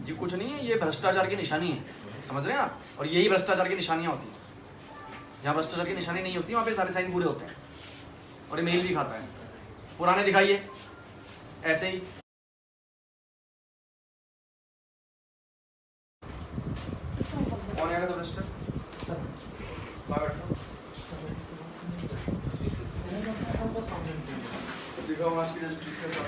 ये कुछ नहीं है, ये भ्रष्टाचार की निशानी है, समझ रहे हैं आप। और यही भ्रष्टाचार की निशानियाँ होती हैं। जहाँ भ्रष्टाचार की निशानी नहीं होती वहाँ पे सारे साइन पूरे होते हैं। और ये मेल भी खाता है। पुराने दिखाइए ऐसे ही। कौन आएगा तो रजिस्टर दिखाओ आज की रजिस्ट्री के साथ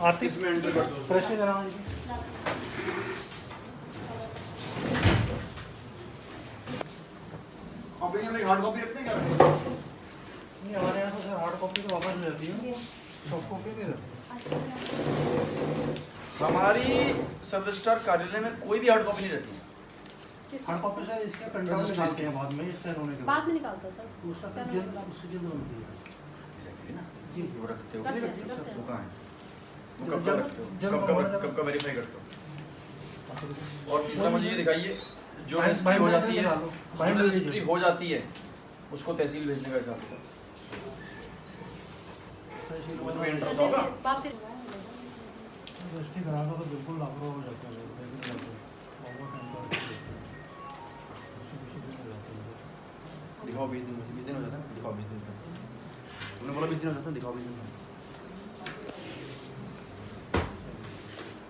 आर्थिक इसमें एंटर कर दो। प्रश्न कराओ। कॉपी में हार्ड कॉपी रखते हैं क्या? नहीं, हमारे यहाँ तो सर हार्ड कॉपी तो वापस ले जाती है, सॉफ्ट कॉपी नहीं रहती। हमारी सब रजिस्ट्रार कार्यालय में कोई भी हार्ड कॉपी नहीं रहती है। हार्ड कॉपी सर इसके कंट्रोल में निकालते हैं बाद में, स्कैन होने के बाद में निकालता सर। उसका उसकी जल्द बनती है। एग्जैक्टली ना, जी वो रखते हो। रखते हैं। वो कहाँ है? वो कब का रखते हो? कब का वेरीफाई करते हो? और तीसरा मुझे ये दिखाइए, जो रजिस्ट्री हो जाती है, रजिस्ट्री हो जाती है उसको तहसील भेजने का हिसाब होगा। वो तो इंटरेस्ट होगा। बाप से रजिस्ट्री कराना तो बिल्कुल लापरवाह हो जाता है। दिखाओ 20 दिन हो जाता है। दिखाओ 20 दिन। तुमने बोला 20 दिन हो जाता है, दिखाओ 20 दिन।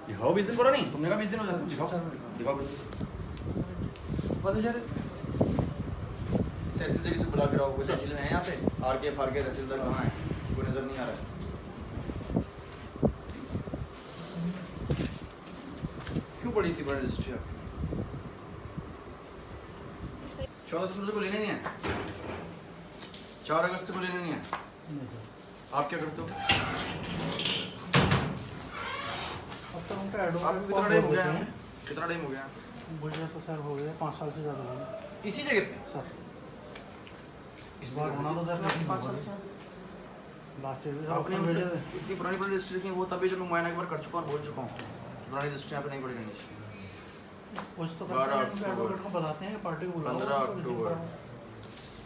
दिखाओ 20 दिन पूरा नहीं, तुमने कहा 20 दिन हो जाता है। दिखाओ 20 दिन। पता चले तहसील से किसी को बुला के रहो। कोई तहसील में है यहाँ पे? आर के तहसीलदार कहाँ है? कोई नजर नहीं आ रहा है। क्यों पड़ी थी बड़ी रजिस्ट्री आपकी? 14 फरवरी को लेने नहीं है, 4 अगस्त को लेने नहीं है। आप क्या करते हो? अब तक उनका एडवांस आपको कितना टाइम हो गया है? कितना टाइम हो गया? मुझे तो सर हो गया 5 साल से ज़्यादा हो गया इसी जगह पे सर। इस बार होना तो सर 5 साल से। लास्ट ईयर आपने इतनी पुरानी रजिस्ट्री थी, वो तभी जो मैं मुआयना एक बार कर चुका हूँ और बोल चुका हूँ पुरानी रजिस्ट्री यहाँ पे नहीं पड़ी रहनी चाहिए। कुछ तो 12 अक्टूबर एडवोकेट को बताते हैं पार्टी को बुलाओ। 15 अक्टूबर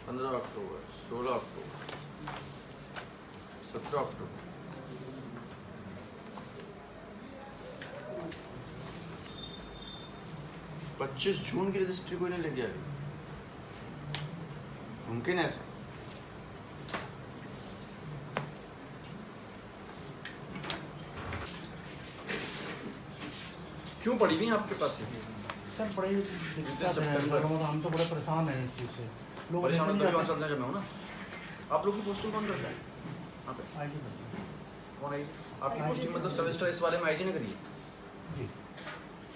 16 अक्टूबर 17 अक्टूबर 25 जून की रजिस्ट्री कोई नहीं लेके आएगी। मुमकिन है ऐसा? क्यों पड़ी नहीं आपके पास? सर बड़ी दिक्कत है, हम तो बड़े परेशान हैं इस चीज़ से। लोग परेशान होते हैं 5 साल से जब मैं हूँ ना। आप लोग की पोस्टिंग कौन करता है? यहाँ पे कौन है? आपकी पोस्टिंग मतलब सब रजिस्ट्रार इस वाले में आईजी ने करी है जी।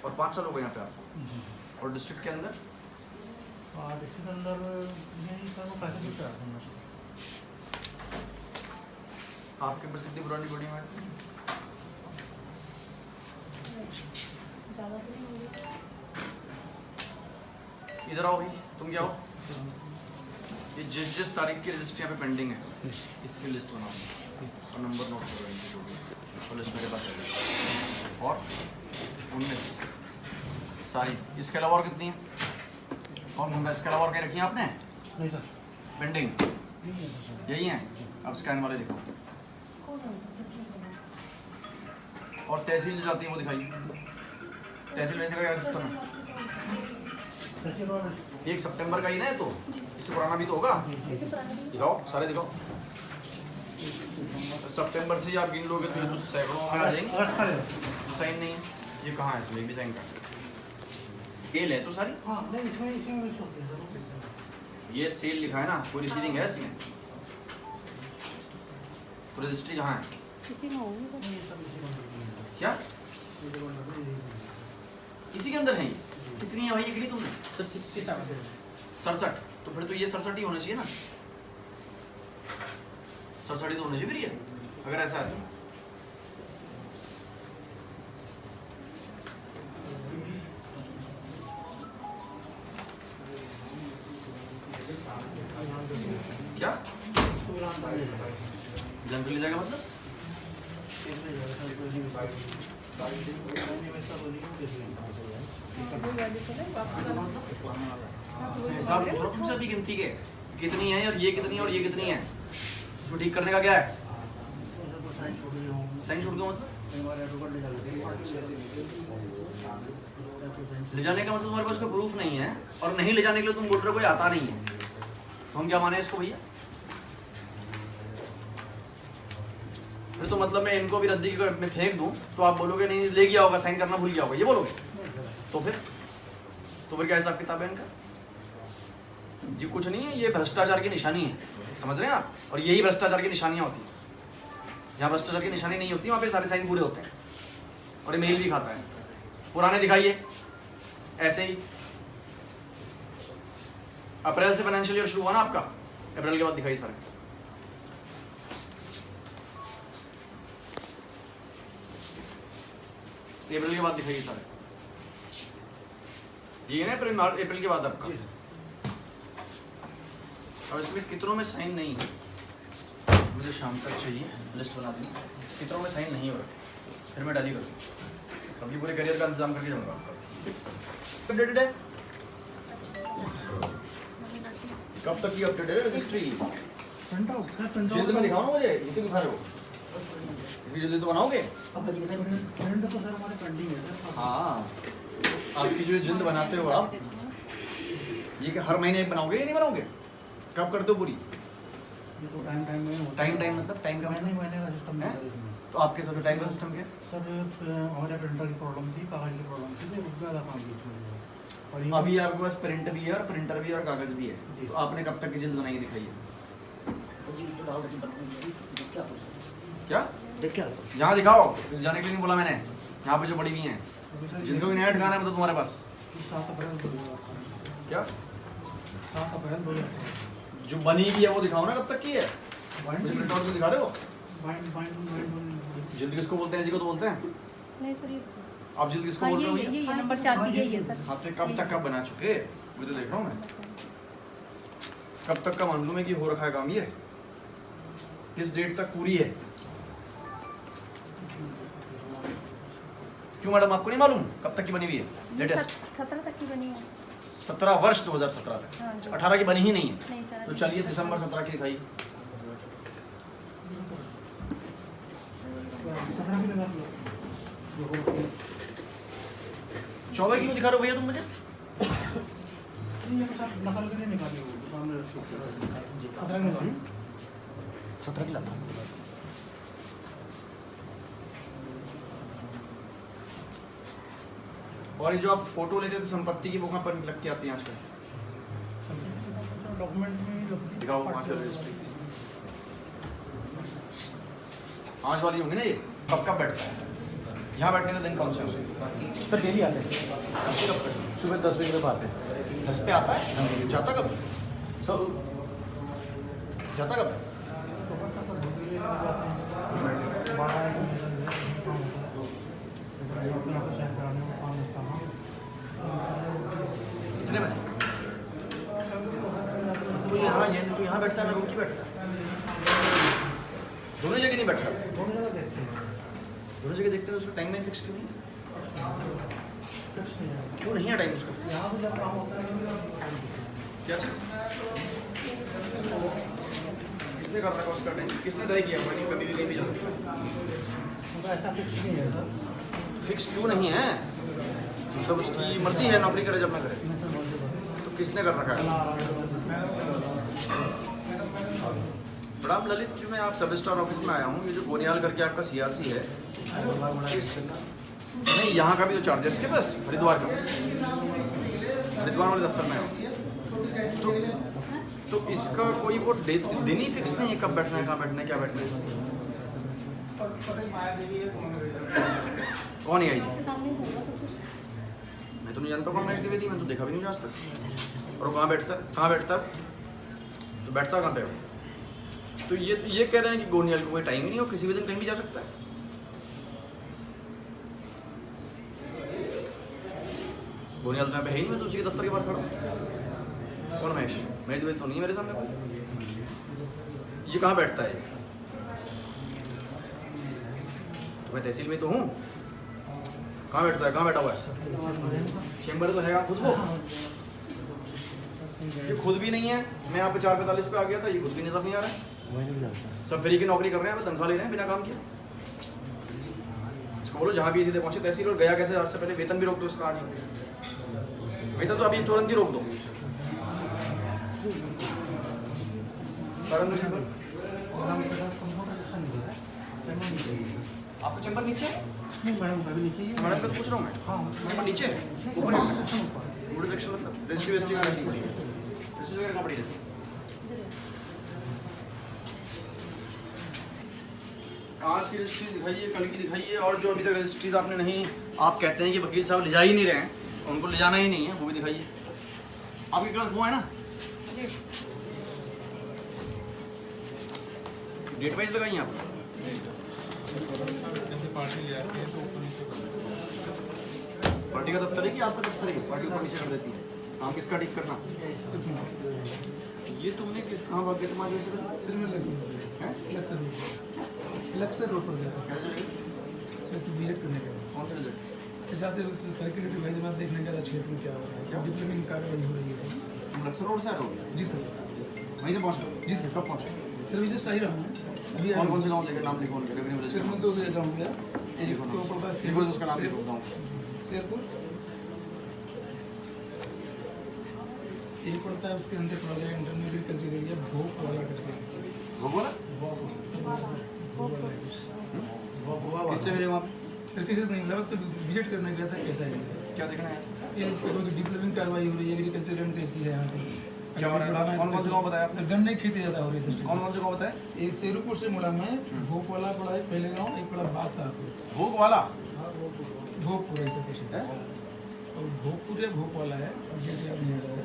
और 5 साल हो गए यहाँ पे आपको। और डिस्ट्रिक्ट के अंदर डिस्ट्रिक्ट अंदर यही सर वो पैसे कुछ आते हैं। आपके पास कितनी पुरानी बॉडी है? ज़्यादा नहीं होगी। इधर आओ भाई, तुम क्या हो? ये जिस तारीख की रजिस्ट्री यहाँ पे पेंडिंग है इसकी लिस्ट बनाओ और नंबर नोट करो इनकी जो भी और लिस्ट मेरे पास है। और 19 सारी, इसके अलावा और कितनी है? और मुंगा इसके अलावा और क्या रखी है आपने नहीं सर पेंडिंग? यही है। अब स्कैन वाले दिखाओ। और तहसील जो जाती है वो दिखाइए। तहसील भेजने का क्या सिस्टम है? 1 सितंबर का ही ना है, तो इससे पुराना भी तो होगा। दिखाओ सारे दिखाओ। सितंबर से आप गिन लोगे तो ये तो सैकड़ों में आ जाएंगे। साइन नहीं है, ये कहाँ है? इसमें भी साइन का सेल है तो सारी। हाँ नहीं इसमें मिक्स होती है सर। ये सेल लिखा है ना, कोई रिसीविंग है इसमें? तो रजिस्ट्री कहाँ है? किसी में होगी क्या इसी के अंदर है? कितनी है भाई ये गिनी तुमने? सर 67 67। तो फिर तो ये 67 ही होना चाहिए ना। 67 ही तो होना चाहिए फिर ये, अगर ऐसा है तो। क्या जनरली जाएगा मतलब? हिसाब पूछो तुमसे अभी गिनती के कितनी है और ये कितनी है और ये कितनी है, इसको ठीक करने का क्या है? साइन छूट गया मतलब हमारे ऑटो कार्ड ले जाते हैं ले जाने का मतलब तुम्हारे पास कोई प्रूफ नहीं है, और नहीं ले जाने के लिए तुम बोल रहे हो कोई आता नहीं है, तो हम क्या माने इसको भैया? फिर तो मतलब मैं इनको भी रद्दी में फेंक दूं तो आप बोलोगे नहीं ले गया होगा, साइन करना भूल गया होगा, ये बोलोगे? तो फिर क्या हिसाब किताब है इनका? जी कुछ नहीं है, ये भ्रष्टाचार की निशानी है, समझ रहे हैं आप? और यही भ्रष्टाचार की निशानियां होती हैं। जहाँ भ्रष्टाचार की निशानी नहीं होती वहाँ पे सारे साइन पूरे होते हैं, और ये मेल भी खाता है। पुराने दिखाइए ऐसे ही। अप्रैल से फाइनेंशियल ईयर शुरू हुआ ना आपका, अप्रैल के बाद दिखाइए सारे। अप्रैल के बाद दिखाइए सारे, ये ना अप्रैल के बाद आपका। अब इसमें कितनों में साइन नहीं है, मुझे शाम तक चाहिए, लिस्ट बना दी कितनों में साइन नहीं हो रखे, फिर मैं डाली करूँ, अभी पूरे करियर का इंतजाम करके जाऊँगा। अपडेटेड है? कब तक की अपडेटेड है रजिस्ट्री? जल्दी में दिखाओ ना मुझे, ये क्यों दिखा रहे हो? इसकी जल्दी तो बनाओगे? हाँ, आपकी जो जल्द बनाते हो आप, ये कि हर महीने एक बनाओगे या नहीं बनाओगे? कब करते हो पूरी? टाइम मतलब टाइम का महीने का सिस्टम है। तो आपके सब टाइम का सिस्टम क्या है? सर हमारे प्रिंटर की प्रॉब्लम थी, कागज की प्रॉब्लम थी, तो उसका ज़्यादा काम बीच में हुआ। और अभी आपके पास प्रिंट भी है और प्रिंटर भी है और कागज भी है, तो आपने कब तक की जल्द बनाई दिखाई है? क्या यहाँ दिखाओ, जाने के लिए नहीं बोला मैंने, यहाँ पे जो बड़ी हुई हैं जिनको भी नया ठिकाना है मतलब तुम्हारे पास। 7 अप्रैल क्या 7 अप्रैल जो बनी भी है वो दिखाओ ना, कब तक की है? मुझे प्रिंट आउट तो दिखा रहे हो? जल्द किसको बोलते हैं? जी को तो बोलते हैं। नहीं सर, ये आप जल्द किसको बोल रहे हो? ये नंबर 4 दी गई है सर। हाँ तो कब तक का बना चुके, मैं तो देख रहा हूँ मैं, कब तक का मालूम है कि हो रखा है काम, ये किस डेट तक पूरी है? क्यों मैडम आपको नहीं मालूम कब तक की बनी हुई है? लेटेस्ट 17 तक की बनी है। 17 वर्ष 2017 तक, हाँ जी। 18 की बनी ही नहीं है। नहीं सर, तो चलिए दिसंबर 17 की दिखाई। 14 की क्यों दिखा रहे हो भैया तुम मुझे? नकल के लिए निकाली वो दुकान में 17 की लाता हूँ। और ये जो आप फोटो लेते थे संपत्ति की, वो कहाँ पर लग के आती है आजकल? डॉक्यूमेंट में दिखाओ वहाँ से रजिस्ट्री। आज वाली होंगी ना ये, कब कब बैठता है? यहाँ बैठने का दिन कौन से उसके? सर डेली आते हैं, सुबह 10 बजे तक आते हैं। 10 पे आता है, जाता कब? सर जाता कब? कितने बजे? तो यहाँ ये तो यहाँ बैठता है, मैं रूम की बैठता है, दोनों जगह नहीं बैठता। दोनों जगह देखते हैं, उसका टाइम में फिक्स क्यों नहीं? क्यों नहीं है टाइम उसका? यहाँ पे जब काम होता है क्या चीज़? किसने कर रखा उसका टाइम? किसने तय किया कि कभी भी कहीं भी जा सकता है? ऐसा फिक्स नहीं है सर। फिक्स क्यों नहीं है? मतलब उसकी मर्जी है, नौकरी करे जब ना करे, तो किसने कर रखा है? प्रणाम ललित, जो मैं आप सब स्टार ऑफिस में आया हूँ, ये जो गोनियाल करके आपका सीआरसी है, नहीं यहाँ का भी तो चार्जेस के बस हरिद्वार का, हरिद्वार वाले दफ्तर में आया हूँ, तो इसका कोई वो दिन ही फिक्स नहीं है कब बैठना है, कहाँ बैठना है, क्या बैठना है? कौन है आई जी? आपके सामने ही होगा सब कुछ। मैं तो नहीं जानता कौन महेश द्विवेदी, मैं तो देखा भी नहीं आज तक। और वो कहाँ बैठता है? कहाँ बैठता है? तो बैठता कहाँ पे हो? तो ये कह रहे हैं कि गोनियाल को कोई टाइम ही नहीं हो, किसी भी दिन कहीं भी जा सकता है। गोनियाल तो यहाँ पे है ही, मैं तो उसी के दफ्तर के बाहर खड़ा हूँ। कौन महेश? महेश द्विवेदी तो नहीं है मेरे सामने कोई। ये कहाँ बैठता है? तो मैं तहसील में तो हूँ, कहाँ बैठता है? कहाँ बैठा हुआ है? चेम्बर तो है खुद वो, ये खुद भी नहीं है। मैं यहाँ पे 4:45 पे आ गया था, ये खुद भी नजर नहीं आ रहा है। सब फ्री की नौकरी कर रहे हैं, तनख्वाह ले रहे हैं बिना काम किए। इसको बोलो जहाँ भी सीधे पहुँचे तहसील और गया कैसे सबसे पहले वेतन भी रोक दो इसका आज ही। वेतन तो अभी तुरंत ही रोक दो। आपका चैम्बर नीचे है? नहीं मैडम अभी नीचे ही है। मैडम को पूछ रहा हूँ मैं। हाँ चैम्बर नीचे है ऊपर है ऊपर सेक्शन मतलब रजिस्ट्री वेस्ट्री कहाँ रखी पड़ी है रजिस्ट्री वगैरह कहाँ पड़ी रहती है? आज की रजिस्ट्री दिखाइए कल की दिखाइए और जो अभी तक रजिस्ट्रीज आपने नहीं आप कहते हैं कि वकील साहब ले जा ही नहीं रहे हैं उनको ले जाना ही नहीं है वो भी दिखाइए। आपके क्लास वो है ना डेट वाइज लगाइए आप पार्टी का दफ्तर है कि आपका दफ्तर है पार्टी ऊपर नीचे कर देती है काम किसका ठीक करना ये तुमने किस कहाँ भाग गए तुम्हारे जैसे इलेक्शन रोड पर गया कैसे लगे विजिट करने गया कौन सा रिजल्ट जाते सर्कुलेटरी वाइज बात देखने गया था क्षेत्र में क्या हो रहा है क्या डिप्लोमेंट कार्रवाई हो रही है। तुम लक्सर रोड से आ रहे हो जी सर वहीं से पहुँच जी सर कब पहुँचे सर मैं जस्ट आ ही रहा हूँ अभी कौन कौन से गाँव देखे नाम लिखो उनके रेवेन्यू सर मैं 2 गाँव गया एक तो पड़ता है लिखो उसका नाम लिखो गाँव शेरपुर एक पड़ता है उसके अंदर पड़ा गया इंटरमीडिएट एग्रीकल्चर एरिया भोग वाला करके वो बोला किससे मिले वहाँ पे सर किसी से नहीं मिला उसको विजिट करने गया था कैसा है क्या देखना है ये कोई डिप्लोमेंट कार्रवाई हो रही है एग्रीकल्चर एंड कैसी है यहाँ पे क्या हो रहा है कौन कौन से गाँव बताया आपने गन्ने की खेती ज़्यादा हो रही है कौन कौन से गाँव बताया एक शेरूपुर से मुड़ा में भोग वाला पड़ा है पहले गाँव एक पड़ा बादशाहपुर भोग वाला भोगपुर ऐसा कुछ है और भोगपुर या भोग वाला है मुझे याद नहीं आ रहा है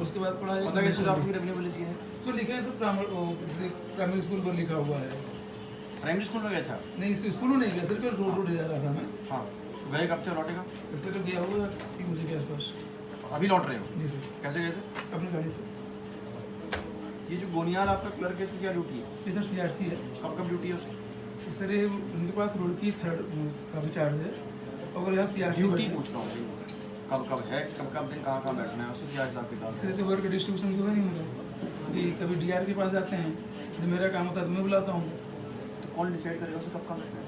उसके बाद पड़ा है पता कैसे आपकी रेवेन्यू विलेज की है तो लिखा है सर प्राइमरी स्कूल पर लिखा हुआ है प्राइमरी स्कूल में गया था नहीं इस स्कूल में नहीं गया सर रोड रोड जा रहा था मैं हाँ गए कब थे लौटेगा सर गया हुआ 3 बजे के आसपास अभी लौट रहे हो जी सर कैसे गए थे अपनी गाड़ी से ये जो गोनियाल आपका क्लर्क है इसकी क्या ड्यूटी है ये सर CRC है कब कब ड्यूटी है उसकी सर ये उनके पास रोड की 3rd का भी चार्ज है और यहाँ CRC ड्यूटी पूछ रहा हूँ कब कब है कब दिन कहाँ बैठना है उससे क्या हिसाब किताब सर ऐसे वर्क डिस्ट्रीब्यूशन तो है नहीं उनका कि कभी DR के पास जाते हैं जब मेरा काम होता है तो मैं बुलाता हूँ तो कौन डिसाइड करेगा उसे कब काम बैठना है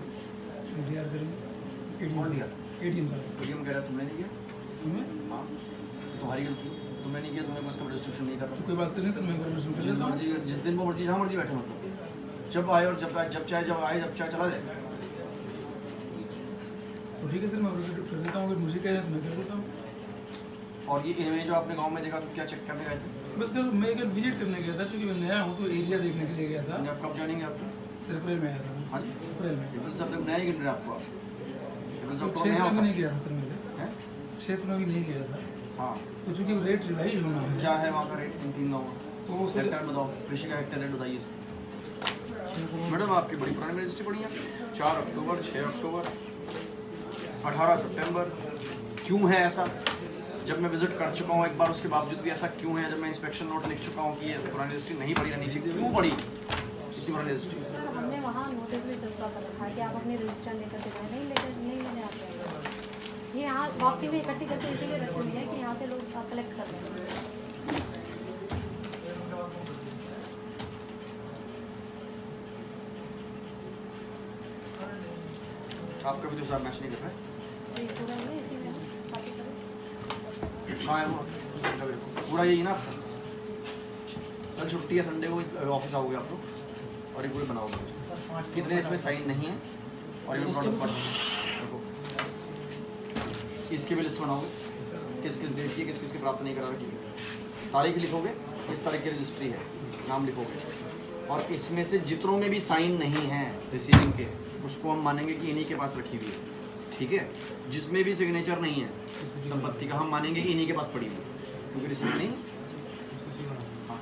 DR करेंगे कौन दिया ATM साहब ATM कह रहा है तुमने नहीं किया मैं हाँ तुम्हारी गलती है तुमने नहीं किया तुम्हें उसका डिस्ट्रीब्यूशन नहीं करना तो कोई बात से नहीं सर मैं वर्क जिस डिस्ट्रीब्यूशन मर्जी जिस दिन वो मर्जी जहाँ मर्जी बैठे मतलब जब आए और जब चाहे चला जाए तो ठीक है सर मैं वर्क कर देता हूँ अगर मुझे कह रहे हैं तो मैं कर देता हूँ और ये इनमें जो आपने गांव में देखा क्या चेक करने गए थे बस कर मैं एक विजिट करने गया था क्योंकि मैं नया हूँ तो एरिया देखने के लिए गया था आप कब ज्वाइनिंग है आपकी सर अप्रैल में आया था हाँ जी अप्रैल में टेबल सब तक नया ही गिन रहे हैं आपको टेबल सब तो क्षेत्र नया में होता नहीं गया था सर मेरे है क्षेत्र में भी नहीं गया था हाँ तो चूंकि रेट रिवाइज होना है क्या है वहाँ का रेट इन 3 गाँव तो वो सर हेक्टेयर बताओ कृषि का हेक्टेयर रेट बताइए मैडम आपकी बड़ी पुरानी रजिस्ट्री पड़ी है 4 अक्टूबर 6 अक्टूबर 18 सितंबर क्यों है ऐसा जब मैं विजिट कर चुका हूँ एक बार उसके बावजूद भी ऐसा क्यों है जब मैं इंस्पेक्शन नोट लिख चुका हूँ कि ऐसे पुरानी रजिस्ट्री नहीं पड़ी रहनी चाहिए क्यों पड़ी इतनी पुरानी रजिस्ट्री सर हमने वहाँ नोटिस भी चस्पा कर रखा है कि आप अपनी रजिस्टर लेकर के जाए नहीं लेने आते हैं ये यहाँ वापसी में इकट्ठी करके इसीलिए रखी हुई है कि यहाँ से लोग कलेक्ट कर रहे हैं आपका भी तो साहब मैच नहीं कर रहा है जी पूरा नहीं इसी में है, बाकी सब कहाँ है वो पूरा यही ना आपका कल छुट्टी है संडे को ऑफिस आओगे आप लोग और एक पूरे बनाओगे कितने इसमें साइन नहीं है और ये प्रोडक्ट पढ़ो इसकी भी लिस्ट बनाओगे किस किस डेट की किस किस की प्राप्त नहीं करा रखी तारीख लिखोगे किस तारीख की रजिस्ट्री है नाम लिखोगे और इसमें से जितनों में भी साइन नहीं है रिसीविंग के उसको हम मानेंगे कि इन्हीं के पास रखी हुई है ठीक है जिसमें भी सिग्नेचर नहीं है संपत्ति का हम मानेंगे कि इन्हीं के पास पड़ी हुई है क्योंकि रिसीविंग नहीं हाँ।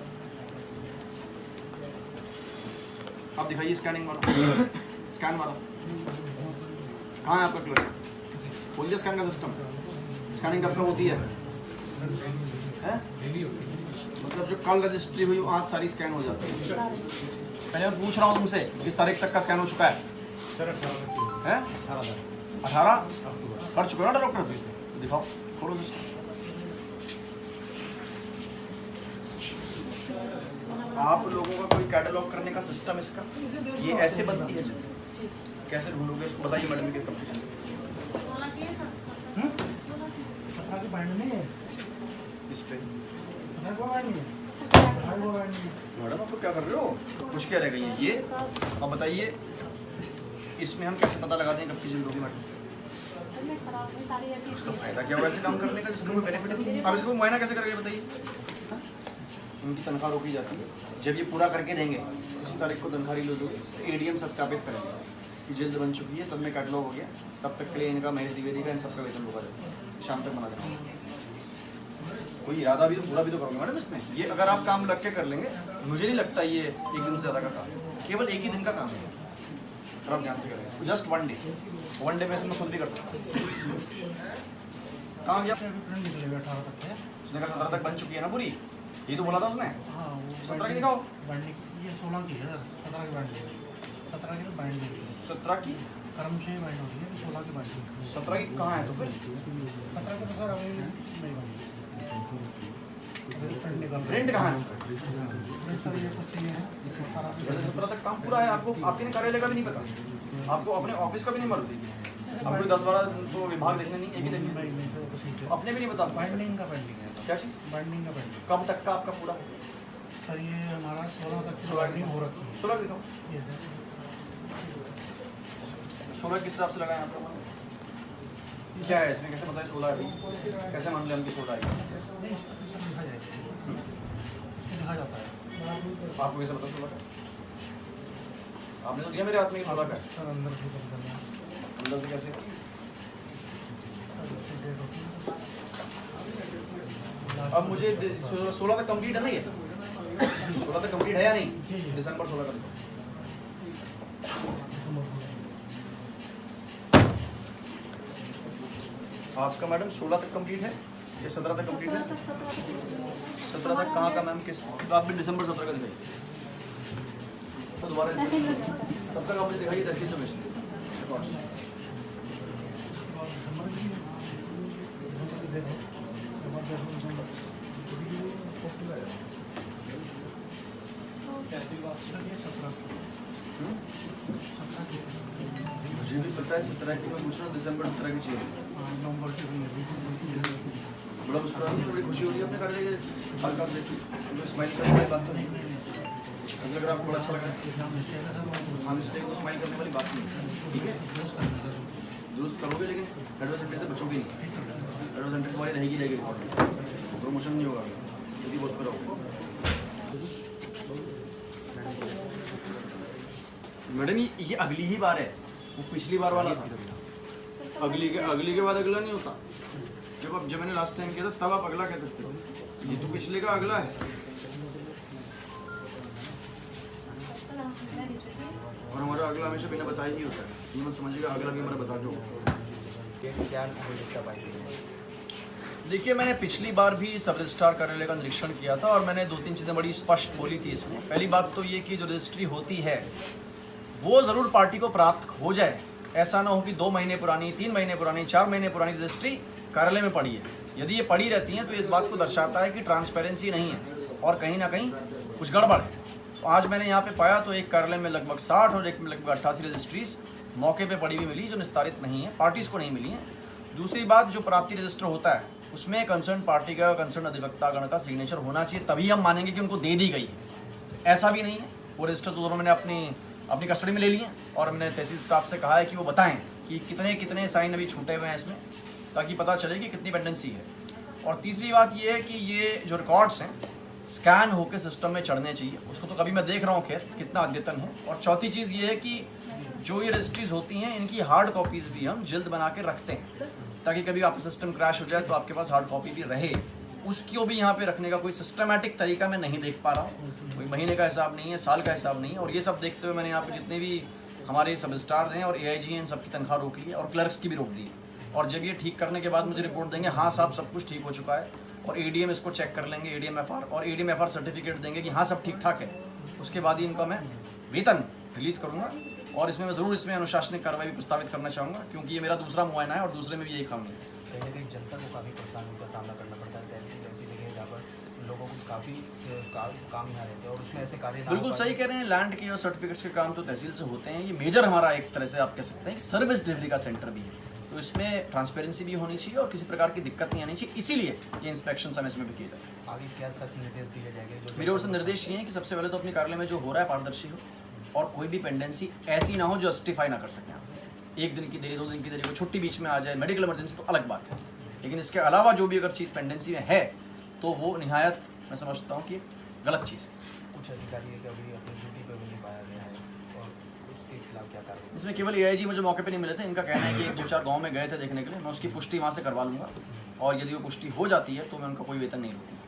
आप दिखाइए स्कैनिंग वाला स्कैन वाला कहाँ है आपका क्लर्क खोल दिया स्कैन का सिस्टम स्कैनिंग कब कब होती है मतलब जो कल रजिस्ट्री हुई आज सारी स्कैन हो जाती है पहले मैं पूछ रहा हूँ तुमसे किस तारीख तक का स्कैन हो चुका है सर 18 कर चुके हो ना डॉक्टर तो दिखाओ खोलो सिस्टम आप लोगों का कोई कैटलॉग करने का सिस्टम इसका ये ऐसे बनती है कैसे ढूंढोगे इसको बताइए मैडम के कंपटीशन बैंड नहीं है, इस पे है वो बैंड नहीं है, कुछ क्या कर है वो सकते बैंड नहीं है। मैडम आप तो क्या कर रहे हो? कुछ क्या रह गई है ये? बस अब बताइए इसमें हम कैसे पता लगा दें कब की जिल्द होगी मैडम? सब में खराब है सारी ऐसी उसका फायदा क्या हुआ ऐसे काम करने का जिसका कोई बेनिफिट नहीं? अब इसको मुआयना कैसे करेंगे बताइए? उनकी तनख्वाह रोकी जाती है, जब ये पूरा करके देंगे उसी तारीख को तनख्वाह रिलीज होगी, एडीएम सत्यापित करेंगे कि जिल्द बन चुकी है, सब में कैटलॉग हो गया, तब तक के लिए इनका महेश द्विवेदी का इन सबका वेतन रोका जाएगा, शाम तक बना देना। कोई इरादा भी तो पूरा भी तो करोगे मैडम इसमें। ये अगर आप काम लग के कर लेंगे, मुझे नहीं लगता ये एक दिन से ज़्यादा का काम है, केवल एक ही दिन का काम है, अगर आप ध्यान से करेंगे जस्ट वन डे में से मैं खुद भी कर सकता हूँ। कहाँ गया? अभी प्रिंट निकलेगा 18 तक है। उसने कहा 17 तक बन चुकी है ना पूरी, ये तो बोला था उसने। हाँ वो 17 की दिखाओ। बैंड ये 16 की है, 17 की बैंड 17 की तो बैंड नहीं है, 17 की कर्म से बैंड हो रही है, 16 की बैंड नहीं है। 17 की कहाँ है तो फिर? 17 की तो सर अभी नहीं बनी, प्रिंट निकल प्रिंट कहाँ है? प्रिंट सर ये कुछ ये है, 17 जैसे 17 तक काम पूरा है, आपको आपके कार्यालय का भी नहीं पता, आपको अपने ऑफिस का भी नहीं मालूम, आपको 10-12 तो विभाग देखने नहीं, एक ही देखने, नहीं सर कुछ नहीं तो अपने भी नहीं पता। बाइंडिंग का पेंडिंग है, क्या चीज़? बाइंडिंग का पेंडिंग। कब तक का आपका पूरा? सर ये हमारा 16 तक की 16 बाइंडिंग हो रखी है। 16 दिखाओ। ये सर 16 किस हिसाब से लगाए आपका? क्या है इसमें, कैसे पता है 16 है अभी? कैसे मान लें हम कि 16 है? नहीं सर लिखा जाएगा, लिखा जाता है आपको कैसे पता 16 का? आपने तो दिया मेरे हाथ में कि 16 का है, सर, अंदर से कर देना अंदर से कैसे? अब मुझे 16 तक कंप्लीट है ना ये? 16 तक कंप्लीट है या नहीं? दिसंबर 16 का दिखाओ। आपका मैडम 16 तक कंप्लीट है या 17 तक कंप्लीट है? 17 तक कहाँ का मैम, किस? तो आप भी दिसंबर 17 का दिखाइए तो दोबारा तब तक आप मुझे दिखाइए तहसील में। मुझे भी पता है 17 की, मैं पूछ रहा हूँ दिसंबर 17 की चाहिए। बड़ा मुस्कुरा, बड़ी खुशी हो रही है अपने कार्यालय के हल्का से स्माइल करने वाली बात तो नहीं लग रहा, आपको बड़ा अच्छा लग रहा है। हाँ मिस्टेक को स्माइल करने वाली बात नहीं, ठीक है दुरुस्त करोगे, लेकिन एडवर्सेंट्री से बचोगे नहीं। एडवर्सेंट्री तुम्हारी रहेगी रिकॉर्ड में, प्रमोशन नहीं होगा, इसी पोस्ट पर रहोगे। मैडम ये अगली ही बार है, वो पिछली बार वाला था, अगली के बाद अगला नहीं होता। जब मैंने लास्ट टाइम किया था तब आप अगला कह सकते हो, ये तो पिछले का अगला है। और हमारा अगला हमेशा बिना बताए ही होता है, ये मत समझिएगा अगला भी हमारा बता दो। क्या दिक्कत आई? देखिए मैंने पिछली बार भी सब रजिस्ट्रार कार्यालय का निरीक्षण किया था और मैंने 2-3 चीज़ें बड़ी स्पष्ट बोली थी इसमें। पहली बात तो ये कि जो रजिस्ट्री होती है वो ज़रूर पार्टी को प्राप्त हो जाए, ऐसा ना हो कि 2 महीने पुरानी, 3 महीने पुरानी, 4 महीने पुरानी रजिस्ट्री कार्यालय में पड़ी है। यदि ये पड़ी रहती हैं तो इस बात को दर्शाता है कि ट्रांसपेरेंसी नहीं है और कहीं ना कहीं कुछ गड़बड़ है। तो आज मैंने यहाँ पे पाया तो एक कार्यालय में लगभग 60 और एक में लगभग 88 रजिस्ट्रीज मौके पे पड़ी हुई मिली जो निस्तारित नहीं है, पार्टीज़ को नहीं मिली हैं। दूसरी बात, जो प्राप्ति रजिस्टर होता है उसमें कंसर्न पार्टी का, कंसर्न अधिवक्तागण का सिग्नेचर होना चाहिए, तभी हम मानेंगे कि उनको दे दी गई है। ऐसा भी नहीं है, वो रजिस्टर तो दोनों मैंने अपनी कस्टडी में ले लिए और मैंने तहसील स्टाफ से कहा है कि वो बताएं कि कितने कितने साइन अभी छूटे हुए हैं इसमें, ताकि पता चले कि कितनी पेंडेंसी है। और तीसरी बात ये है कि ये जो रिकॉर्ड्स हैं स्कैन होकर सिस्टम में चढ़ने चाहिए, उसको तो कभी मैं देख रहा हूँ खैर कितना अद्यतन है। और चौथी चीज़ ये है कि जो ये रजिस्ट्रीज होती हैं इनकी हार्ड कॉपीज़ भी हम जल्द बना के रखते हैं, ताकि कभी आपका सिस्टम क्रैश हो जाए तो आपके पास हार्ड कॉपी भी रहे। उसको भी यहाँ पे रखने का कोई सिस्टमैटिक तरीका मैं नहीं देख पा रहा हूँ, कोई महीने का हिसाब नहीं है, साल का हिसाब नहीं है। और ये सब देखते हुए मैंने यहाँ पे जितने भी हमारे सब स्टार्स हैं और AIG हैं, इन सबकी तनख्वाह रोक ली है और क्लर्क्स की भी रोक दी है। और जब ये ठीक करने के बाद मुझे रिपोर्ट देंगे हाँ साहब सब कुछ ठीक हो चुका है, और ADM इसको चेक कर लेंगे, ADM-FR, और ADM-FR सर्टिफिकेट देंगे कि हाँ सब ठीक ठाक है, उसके बाद ही इनका मैं वेतन रिलीज़ करूँगा। और इसमें मैं ज़रूर इसमें अनुशासनिक कार्रवाई भी प्रस्तावित करना चाहूँगा, क्योंकि ये मेरा दूसरा मुआयना है और दूसरे में भी यही खामी है। कहीं ना कहीं जनता को काफ़ी परेशानी का सामना करना पड़ता है, तहसील ऐसी जगह है जहाँ पर लोगों को काफ़ी काम यहाँ रहते हैं और उसमें ऐसे कार्य ना बिल्कुल सही कह रहे हैं। लैंड के और सर्टिफिकेट्स के काम तो तहसील से होते हैं। ये मेजर हमारा एक तरह से आप कह सकते हैं कि सर्विस डिलीवरी का सेंटर भी है। तो इसमें ट्रांसपेरेंसी भी होनी चाहिए और किसी प्रकार की दिक्कत नहीं आनी चाहिए, इसीलिए ये इंस्पेक्शन समय समय पर किए जाए। आगे क्या सख्त निर्देश दिए जाएंगे? जो मेरे ओर से निर्देश ये है कि सबसे पहले तो अपने कार्यालय में जो हो रहा है पारदर्शी हो और कोई भी पेंडेंसी ऐसी ना हो जो जस्टिफाई ना कर सकें आप। 1 दिन की देरी, 2 दिन की देरी, को छुट्टी बीच में आ जाए, मेडिकल इमरजेंसी तो अलग बात है, लेकिन इसके अलावा जो भी अगर चीज़ पेंडेंसी में है तो वो निहायत मैं समझता हूँ कि गलत चीज़ है। कुछ अधिकारी है कि अभी अपनी ड्यूटी पर भी नहीं पाया गया है और उसके खिलाफ क्या कार्रवाई? इसमें केवल AIG मुझे मौके पे नहीं मिले थे, इनका कहना है कि 2-4 गांव में गए थे देखने के लिए, मैं उसकी पुष्टि वहाँ से करवा लूँगा और यदि वो पुष्टि हो जाती है तो मैं उनका कोई वेतन नहीं रोकूँगा।